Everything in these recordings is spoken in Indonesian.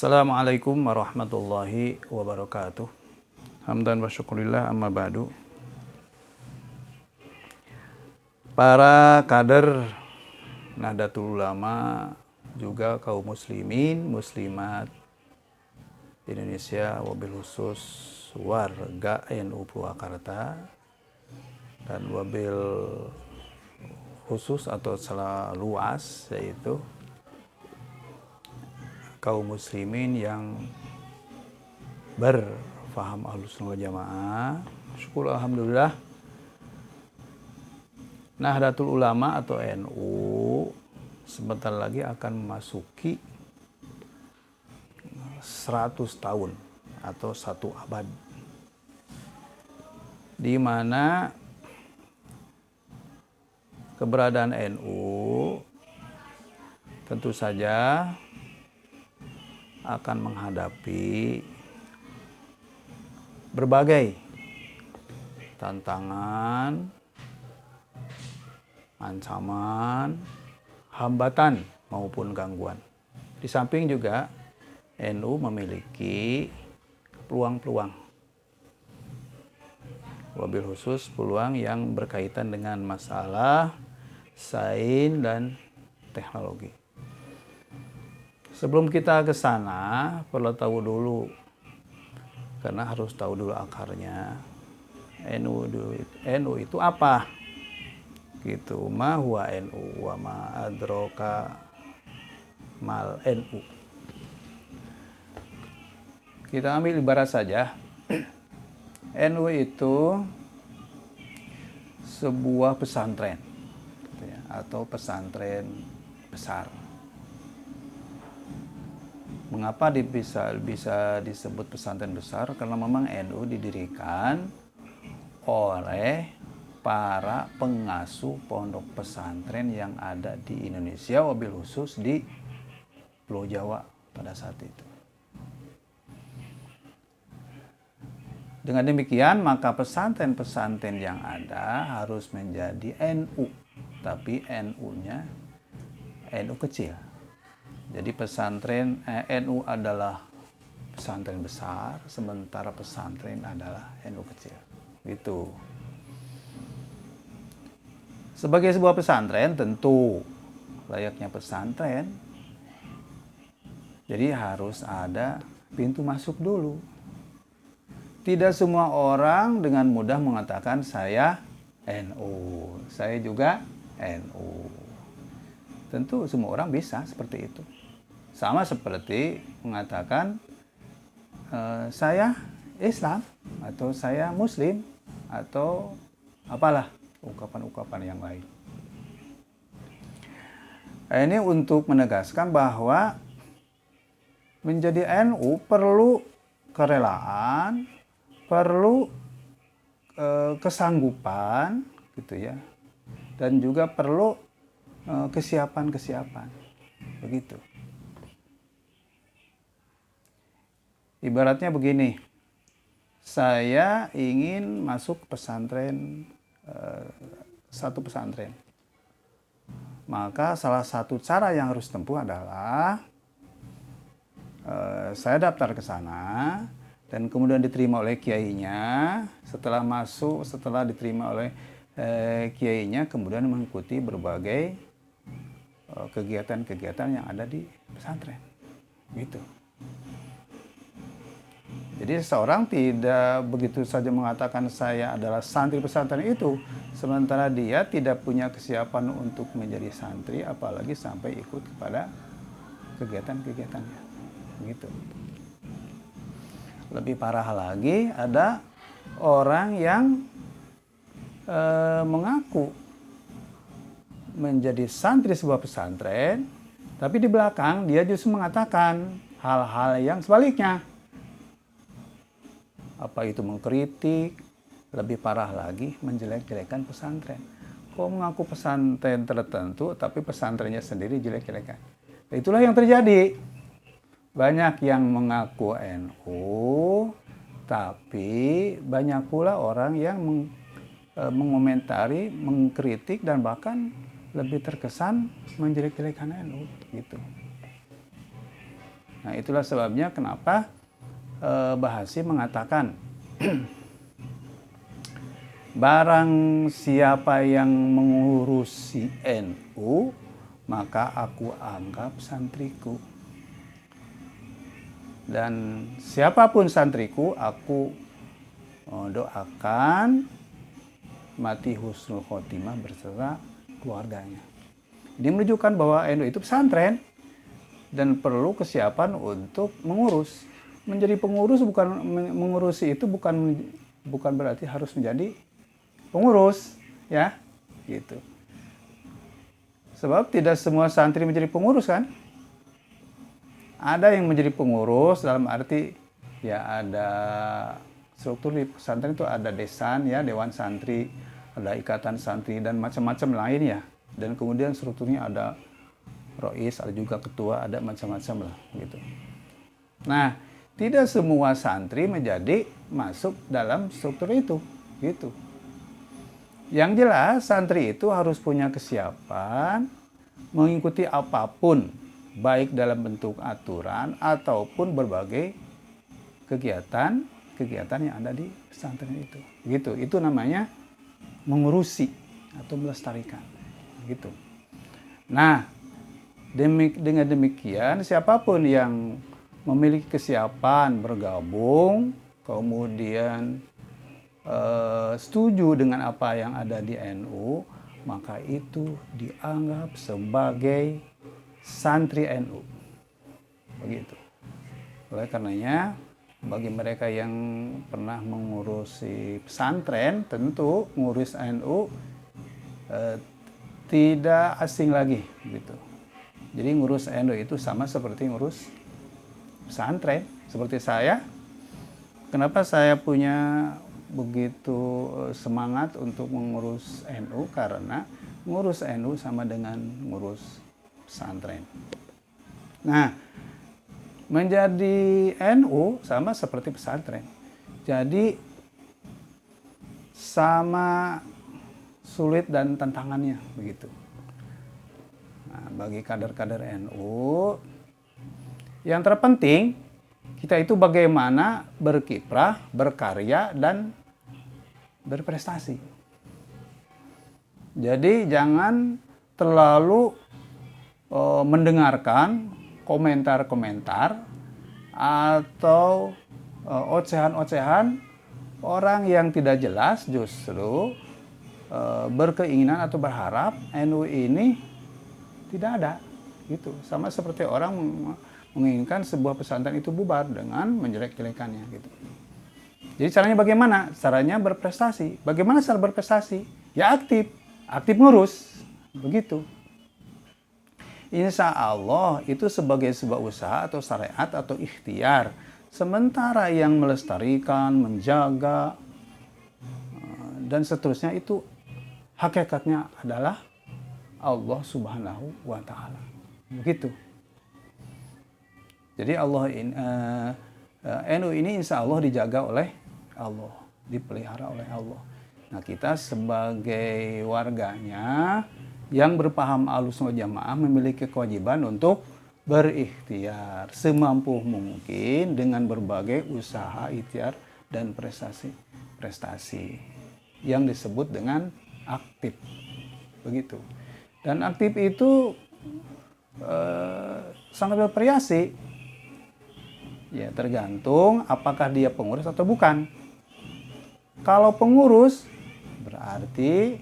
Assalamualaikum warahmatullahi wabarakatuh. Hamdan wa syukurillah amma ba'du. Para kader Nahdlatul Ulama, juga kaum muslimin, muslimat Indonesia, wabil khusus warga NU Purwakarta, dan wabil khusus atau secara luas yaitu kaum muslimin yang berfaham Ahlussunnah wal Jamaah. Syukur alhamdulillah, Nahdlatul Ulama atau NU sebentar lagi akan memasuki 100 tahun atau 1 abad, di mana keberadaan NU tentu saja akan menghadapi berbagai tantangan, ancaman, hambatan maupun gangguan. Di samping juga NU memiliki peluang-peluang, wabil khusus peluang yang berkaitan dengan masalah sains dan teknologi. Sebelum kita ke sana, perlu tahu dulu, karena harus tahu dulu akarnya. NU itu apa? Gitu. Ma huwa NU wa ma adraka mal NU. Kita ambil ibarat saja. NU itu sebuah pesantren, atau pesantren besar. Mengapa bisa disebut pesantren besar? Karena memang NU didirikan oleh para pengasuh pondok pesantren yang ada di Indonesia, wabil khusus di Pulau Jawa pada saat itu. Dengan demikian, maka pesantren-pesantren yang ada harus menjadi NU, tapi NU-nya NU kecil. Jadi NU adalah pesantren besar, sementara pesantren adalah NU kecil. Gitu. Sebagai sebuah pesantren, tentu layaknya pesantren, jadi harus ada pintu masuk dulu. Tidak semua orang dengan mudah mengatakan saya NU, saya juga NU. Tentu semua orang bisa seperti itu. Sama seperti mengatakan saya Islam atau saya Muslim atau apalah ungkapan-ungkapan yang lain. Ini untuk menegaskan bahwa menjadi NU perlu kerelaan, perlu kesanggupan, gitu ya, dan juga perlu kesiapan, begitu. Ibaratnya begini, saya ingin masuk pesantren, satu pesantren. Maka salah satu cara yang harus tempuh adalah saya daftar ke sana dan kemudian diterima oleh kiainya. Setelah masuk, setelah diterima oleh kiainya, kemudian mengikuti berbagai kegiatan-kegiatan yang ada di pesantren, gitu. Jadi seseorang tidak begitu saja mengatakan saya adalah santri pesantren itu, sementara dia tidak punya kesiapan untuk menjadi santri, apalagi sampai ikut kepada kegiatan-kegiatannya, gitu. Lebih parah lagi, ada orang yang mengaku menjadi santri sebuah pesantren, tapi di belakang dia justru mengatakan hal-hal yang sebaliknya. Apa itu mengkritik, lebih parah lagi menjelek-jelekan pesantren. Kok mengaku pesantren tertentu, tapi pesantrennya sendiri jelek-jelekan. Itulah yang terjadi. Banyak yang mengaku NU, tapi banyak pula orang yang mengomentari, mengkritik, dan bahkan lebih terkesan menjelek-jelekan NU, gitu. Nah, itulah sebabnya kenapa Bahasi mengatakan barang siapa yang mengurusi NU, maka aku anggap santriku. Dan siapapun santriku, aku doakan mati husnul khotimah beserta keluarganya. Ini menunjukkan bahwa NU itu pesantren dan perlu kesiapan untuk mengurus. Menjadi pengurus bukan mengurusi itu bukan berarti harus menjadi pengurus, ya, gitu. Sebab tidak semua santri menjadi pengurus kan? Ada yang menjadi pengurus dalam arti ya ada struktur di pesantren itu ada desan ya, dewan santri, ada ikatan santri dan macam-macam lain ya. Dan kemudian strukturnya ada rois, ada juga ketua, ada macam-macam lah gitu. Nah, tidak semua santri menjadi masuk dalam struktur itu, gitu. Yang jelas santri itu harus punya kesiapan mengikuti apapun, baik dalam bentuk aturan ataupun berbagai kegiatan yang ada di pesantren itu. Gitu. Itu namanya mengurusi atau melestarikan. Gitu. Nah, dengan demikian siapapun yang memiliki kesiapan bergabung, kemudian setuju dengan apa yang ada di NU, maka itu dianggap sebagai santri NU. Begitu. Oleh karenanya, bagi mereka yang pernah mengurusi pesantren, tentu mengurus NU tidak asing lagi, gitu. Jadi ngurus NU itu sama seperti ngurus pesantren. Seperti saya, kenapa saya punya begitu semangat untuk mengurus NU, karena ngurus NU sama dengan ngurus pesantren. Nah, menjadi NU sama seperti pesantren. Jadi sama sulit dan tantangannya begitu. Nah, bagi kader-kader NU yang terpenting kita itu bagaimana berkiprah, berkarya, dan berprestasi. Jadi jangan terlalu mendengarkan komentar-komentar atau ocehan-ocehan orang yang tidak jelas, justru berkeinginan atau berharap NU ini tidak ada. Gitu. Sama seperti orang menginginkan sebuah pesantren itu bubar dengan menjelek-jelekannya gitu. Jadi caranya bagaimana? Caranya berprestasi. Bagaimana cara berprestasi? Ya aktif ngurus, begitu. Insya Allah itu sebagai sebuah usaha atau syariat atau ikhtiar. Sementara yang melestarikan, menjaga, dan seterusnya itu hakikatnya adalah Allah Subhanahu wa Ta'ala. Begitu. Jadi NU ini insya Allah dijaga oleh Allah, dipelihara oleh Allah. Nah, kita sebagai warganya yang berpaham Ahlussunnah Jamaah memiliki kewajiban untuk berikhtiar semampu mungkin dengan berbagai usaha, ikhtiar, dan prestasi yang disebut dengan aktif. Begitu. Dan aktif itu sangat bervariasi. Ya, tergantung apakah dia pengurus atau bukan. Kalau pengurus, berarti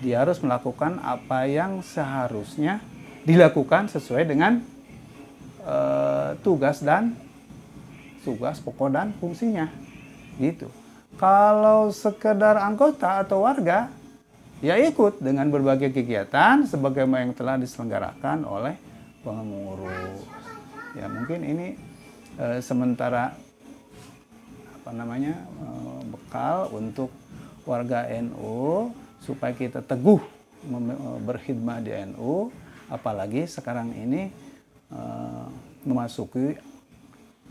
dia harus melakukan apa yang seharusnya dilakukan sesuai dengan tugas pokok dan fungsinya. Gitu. Kalau sekedar anggota atau warga, ya ikut dengan berbagai kegiatan sebagaimana yang telah diselenggarakan oleh pengurus. Ya, mungkin ini sementara bekal untuk warga NU supaya kita teguh berkhidmat di NU, apalagi sekarang ini memasuki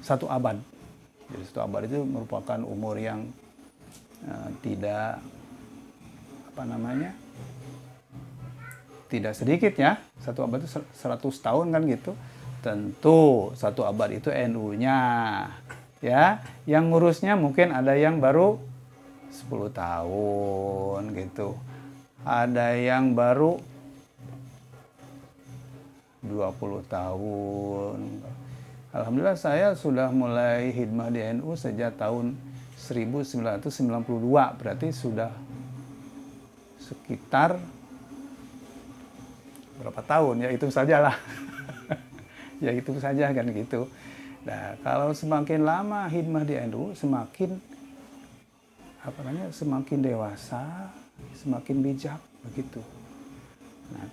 1 abad. Jadi 1 abad itu merupakan umur yang tidak tidak sedikit ya. 1 abad itu 100 tahun kan gitu. tentu satu abad itu NU-nya. Ya, yang ngurusnya mungkin ada yang baru 10 tahun gitu. Ada yang baru 20 tahun. Alhamdulillah saya sudah mulai khidmah di NU sejak tahun 1992, berarti sudah sekitar berapa tahun ya, itu sajalah. Ya itu saja kan gitu. Nah, kalau semakin lama khidmah di NU, semakin dewasa, semakin bijak begitu. Nah,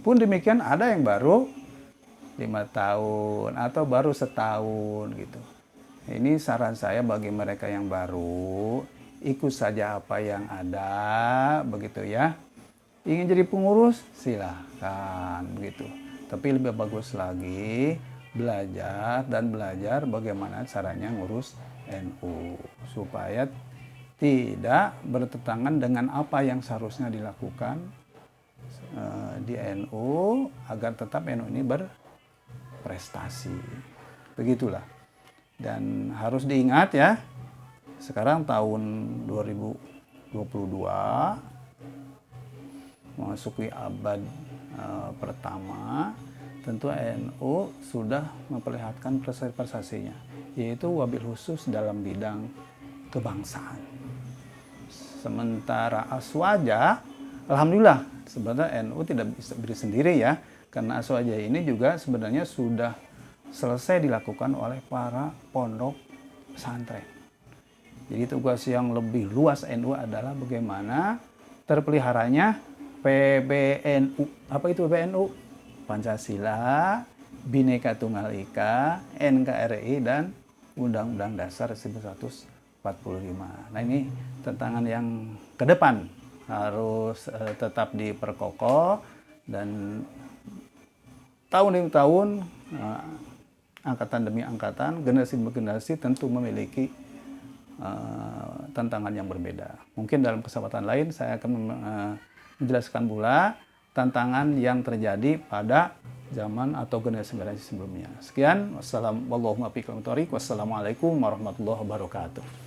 pun demikian ada yang baru 5 tahun atau baru setahun gitu. Ini saran saya bagi mereka yang baru, ikut saja apa yang ada begitu ya. Ingin jadi pengurus silahkan begitu. Tapi lebih bagus lagi belajar bagaimana caranya ngurus NU supaya tidak bertentangan dengan apa yang seharusnya dilakukan di NU agar tetap NU ini berprestasi. Begitulah. Dan harus diingat ya, sekarang tahun 2022 memasuki abad pertama, tentu NU sudah memperlihatkan prestasinya, yaitu wabil khusus dalam bidang kebangsaan. Sementara Aswaja, alhamdulillah sebenarnya NU tidak bisa berdiri sendiri ya, karena Aswaja ini juga sebenarnya sudah selesai dilakukan oleh para pondok pesantren. Jadi tugas yang lebih luas NU adalah bagaimana terpeliharanya PBNU. Apa itu PBNU? Pancasila, Bhinneka Tunggal Ika, NKRI, dan Undang-Undang Dasar 1945. Nah ini tantangan yang ke depan harus tetap diperkokoh, dan tahun demi tahun, angkatan demi angkatan, generasi demi generasi tentu memiliki tantangan yang berbeda. Mungkin dalam kesempatan lain saya akan menjelaskan pula tantangan yang terjadi pada zaman atau generasi-generasi sebelumnya. Sekian, wassalamualaikum warahmatullahi wabarakatuh.